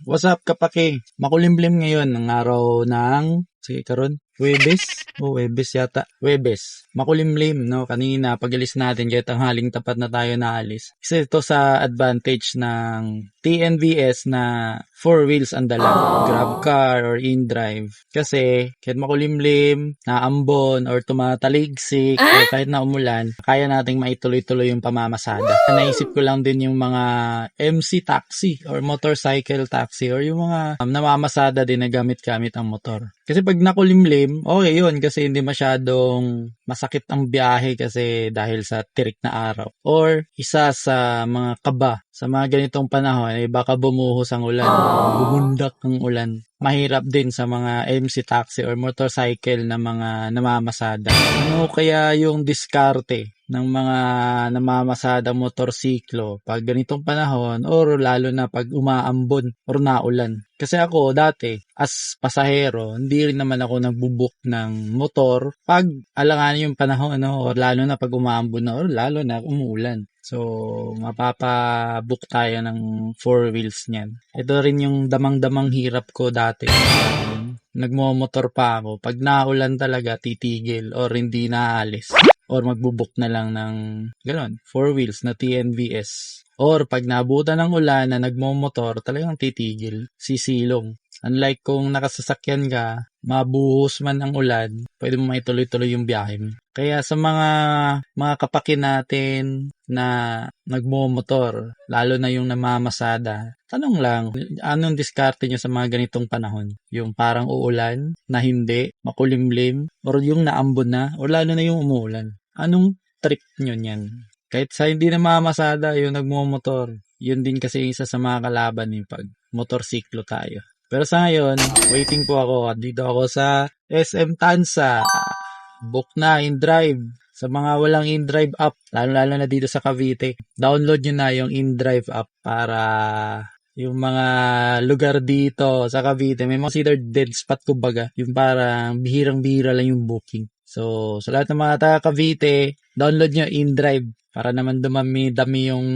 What's up kapake? Makulimlim ngayon ng araw ng, sige karon, Huwebes? Huwebes yata. Huwebes. Makulimlim, no? Kanina, pag-alis natin, kahit ang haling tapat na tayo naalis. Isa ito sa advantage ng TNVS na 4 wheels ang dala. Grab car or in-drive. Kasi, kahit makulimlim, naambon, or tumataligsik, or kahit na umulan, kaya nating maituloy-tuloy yung pamamasada. Naisip ko lang din yung mga MC taxi or motorcycle taxi or yung mga namamasada din na gamit-gamit ang motor. Kasi pag nakulimlim, okay yun kasi hindi masyadong masakit ang biyahe kasi dahil sa tirik na araw. Or isa sa mga kaba sa mga ganitong panahon ay baka bumuhos ang ulan, bumundak ang ulan. Mahirap din sa mga MC taxi or motorcycle na mga namamasada. Ano kaya yung diskarte ng mga namamasada motorsiklo pag ganitong panahon or lalo na pag umaambon or naulan? Kasi ako dati as pasahero, hindi rin naman ako nagbubook ng motor pag alanganin yung panahon, no? Or lalo na pag umaambon na or lalo na umuulan. So, mapapabook tayo ng 4 wheels niyan. Ito rin yung damang-damang hirap ko dati. Nagmomotor pa ako. Pag naulan talaga, titigil or hindi naalis. Or magbubook na lang ng gano'n, 4 wheels na TNVS. Or pag nabutan ng ulan na nagmomotor, talagang titigil, sisilong. Unlike kung nakasasakyan ka, mabuhos man ang ulan, pwede mo maituloy-tuloy yung biyahe mo. Kaya sa mga kapaki natin na nagmomotor, lalo na yung namamasada, tanong lang, anong diskarte nyo sa mga ganitong panahon? Yung parang uulan, na hindi, makulimlim, or yung naambon na, or lalo na yung umuulan. Anong trip nyo niyan? Kahit sa hindi na mamamasada, yung nagmomotor, yun din kasi isa sa mga kalaban yung pag motorsiklo tayo. Pero sa ngayon, waiting po ako. Dito ako sa SM Tansa. Book na in-drive. Sa mga walang in-drive app, lalo-lalo na dito sa Cavite, download nyo na yung in-drive app para yung mga lugar dito sa Cavite, may mga considered dead spot kumbaga. Yung parang bihirang-bihira lang yung booking. So, sa lahat ng mga taga Cavite, download nyo in-drive para naman dumami-dami yung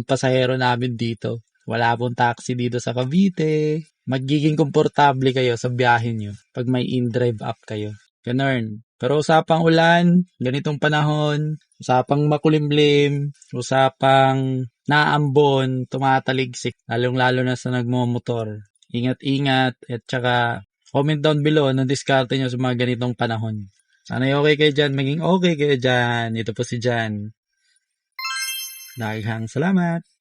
pasahero namin dito. Wala pong taxi dito sa Cavite. Magiging komportable kayo sa biyahe nyo pag may in-drive app kayo. Ganun. Pero usapang ulan, ganitong panahon, usapang makulimlim, usapang naambon, tumataligsik, lalong-lalo na sa nagmomotor. Ingat-ingat at saka comment down below anong diskarte nyo sa mga ganitong panahon. Sana'y okay kayo dyan, maging okay kayo dyan. Ito po si Jan. Daghang salamat!